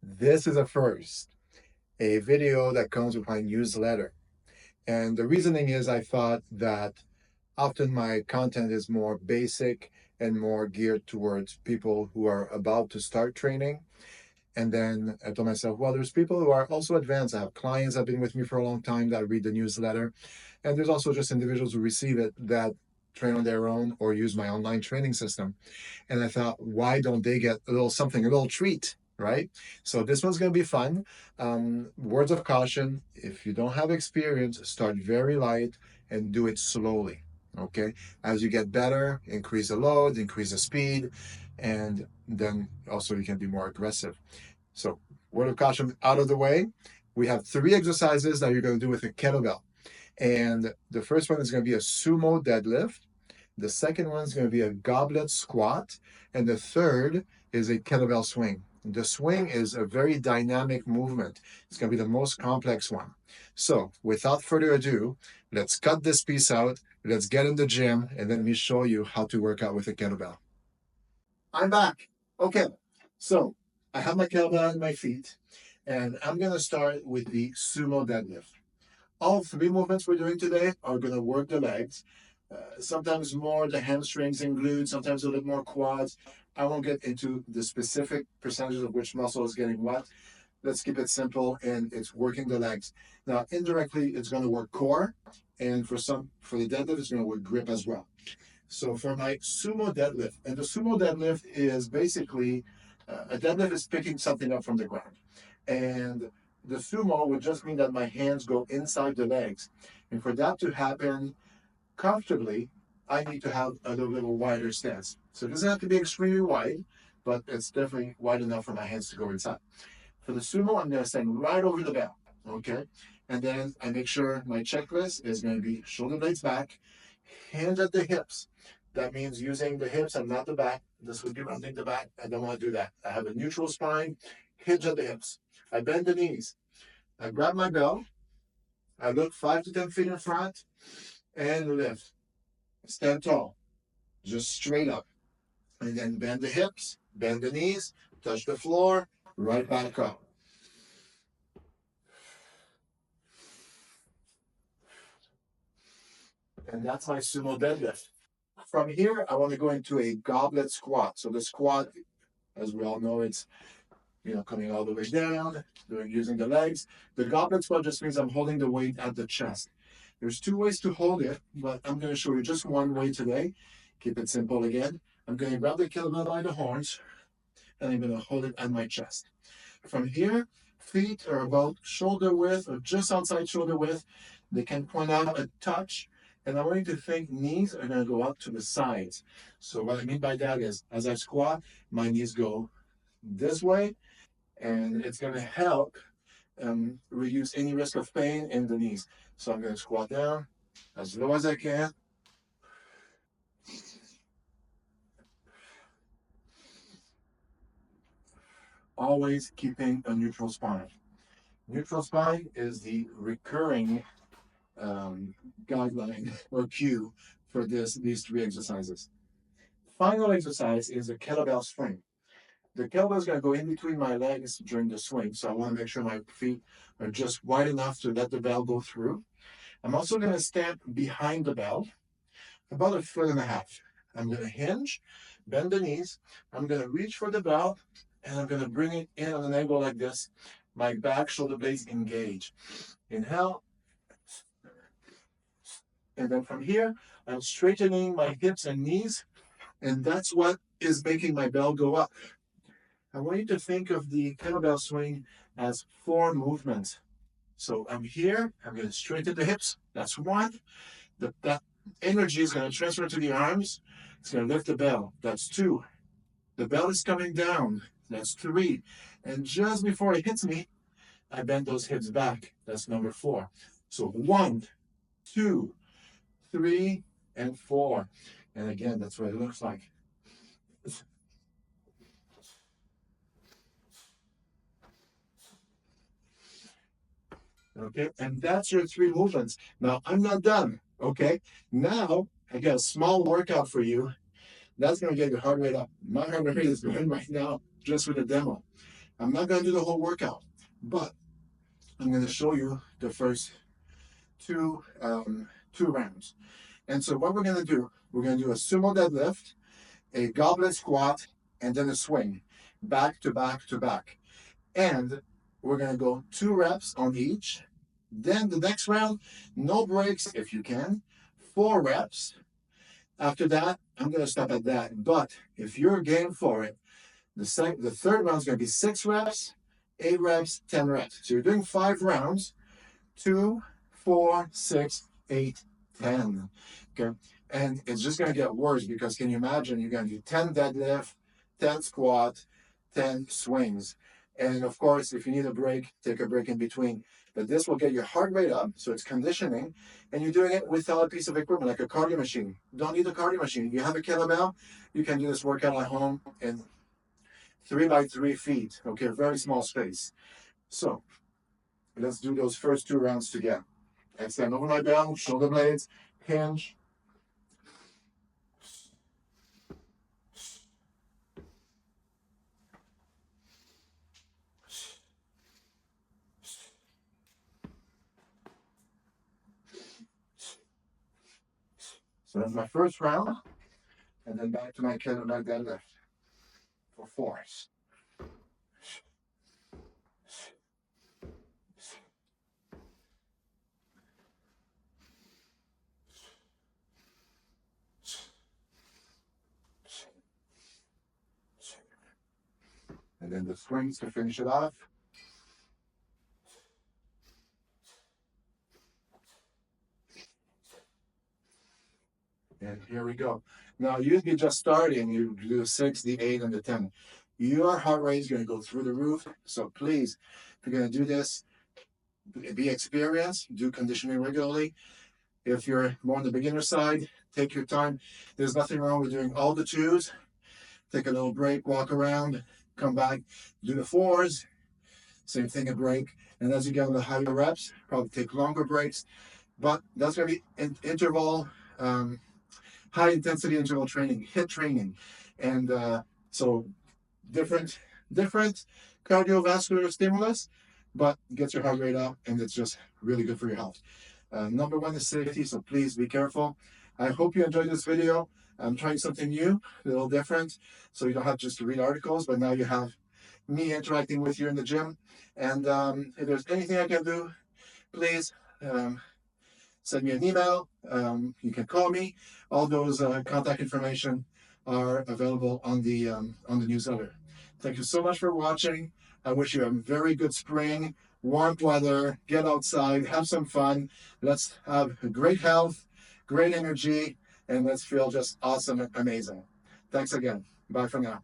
This is a first, a video that comes with my newsletter. And the reasoning is I thought that often my content is more basic and more geared towards people who are about to start training. And then I told myself, well, there's people who are also advanced. I have clients that have been with me for a long time that read the newsletter. And there's also just individuals who receive it that train on their own or use my online training system. And I thought, why don't they get a little something, a little treat, right? So this one's going to be fun. Words of caution: if you don't have experience, start very light and do it slowly. Okay. As you get better, increase the load, increase the speed, and then also you can be more aggressive. So, word of caution out of the way. We have three exercises that you're going to do with a kettlebell. And the first one is going to be a sumo deadlift. The second one is going to be a goblet squat. And the third is a kettlebell swing. The swing is a very dynamic movement. It's going to be the most complex one. So, without further ado, let's cut this piece out. Let's get in the gym and let me show you how to work out with a kettlebell. I'm back. Okay. So, I have my kettlebell on my feet, and I'm going to start with the sumo deadlift. All three movements we're doing today are going to work the legs. Sometimes more the hamstrings and glutes, sometimes a little more quads. I won't get into the specific percentages of which muscle is getting what. Let's keep it simple, and it's working the legs. Now, indirectly, it's going to work core, and for the deadlift, it's going to work grip as well. So for my sumo deadlift, and the sumo deadlift is basically a deadlift is picking something up from the ground. And the sumo would just mean that my hands go inside the legs. And for that to happen comfortably, I need to have a little wider stance. So it doesn't have to be extremely wide, but it's definitely wide enough for my hands to go inside. For the sumo, I'm going to stand right over the bell, okay? And then I make sure my checklist is going to be shoulder blades back, hands at the hips. That means using the hips and not the back. This would be rounding the back. I don't want to do that. I have a neutral spine, hinge at the hips. I bend the knees. I grab my bell. I look 5 to 10 feet in front and lift. Stand tall, just straight up. And then bend the hips, bend the knees, touch the floor, right back up. And that's my sumo deadlift. From here, I want to go into a goblet squat. So the squat, as we all know, it's coming all the way down, using the legs. The goblet squat just means I'm holding the weight at the chest. There's two ways to hold it, but I'm going to show you just one way today. Keep it simple again. I'm going to grab the kettlebell by the horns, and I'm going to hold it at my chest. From here, feet are about shoulder width or just outside shoulder width. They can point out a touch. And I want you to think knees are going to go up to the sides. So what I mean by that is, as I squat, my knees go this way, and it's going to help reduce any risk of pain in the knees. So I'm going to squat down as low as I can. Always keeping a neutral spine. Neutral spine is the recurring guideline or cue for these three exercises. Final exercise is a kettlebell swing. The kettlebell is going to go in between my legs during the swing, so I want to make sure my feet are just wide enough to let the bell go through. I'm also going to stand behind the bell, about 1.5 feet. I'm going to hinge, bend the knees. I'm going to reach for the bell, and I'm going to bring it in on an angle like this. My back shoulder blades engage. Inhale. And then from here, I'm straightening my hips and knees, and that's what is making my bell go up. I want you to think of the kettlebell swing as 4 movements. So I'm here, I'm going to straighten the hips. That's 1. That energy is going to transfer to the arms. It's going to lift the bell. That's 2. The bell is coming down. That's 3. And just before it hits me, I bend those hips back. That's number 4. So 1, 2, 3, and 4. And again, that's what it looks like. Okay, and that's your 3 movements. Now, I'm not done. Okay, now I got a small workout for you. That's going to get your heart rate up. My heart rate is going right now just with the demo. I'm not going to do the whole workout, but I'm going to show you the first two rounds. And so what we're going to do, we're going to do a sumo deadlift, a goblet squat, and then a swing, back to back to back. And we're going to go 2 reps on each. Then the next round, no breaks if you can, 4 reps. After that, I'm going to stop at that. But if you're game for it, the third round is going to be 6 reps, 8 reps, 10 reps. So you're doing 5 rounds, 2, 4, 6, 8, 10. Okay. And it's just going to get worse because can you imagine you're going to do 10 deadlift, 10 squat, 10 swings. And of course, if you need a break, take a break in between. But this will get your heart rate up, so it's conditioning, and you're doing it without a piece of equipment like a cardio machine. Don't need a cardio machine. You have a kettlebell, you can do this workout at home in 3 by 3 feet. Okay, very small space. So let's do those first 2 rounds together. Extend over my bell, shoulder blades, hinge. So that's my first round, and then back to my kettlebell deadlift for 4. And then the swings to finish it off. And here we go. Now, you'd be just starting, you do the 6, the 8, and the 10. Your heart rate is going to go through the roof. So please, if you're going to do this, be experienced, do conditioning regularly. If you're more on the beginner side, take your time. There's nothing wrong with doing all the 2s. Take a little break, walk around, come back, do the 4s. Same thing, a break. And as you get on the higher reps, probably take longer breaks. But that's going to be interval, high intensity interval training, HIIT training. And so different cardiovascular stimulus, but gets your heart rate up, and it's just really good for your health. Number 1 is safety, so please be careful. I hope you enjoyed this video. I'm trying something new, a little different, so you don't have just to read articles, but now you have me interacting with you in the gym. And if there's anything I can do, please send me an email. You can call me. All those contact information are available on the newsletter. Thank you so much for watching. I wish you a very good spring, warm weather. Get outside, have some fun. Let's have great health, great energy, and let's feel just awesome and amazing. Thanks again. Bye for now.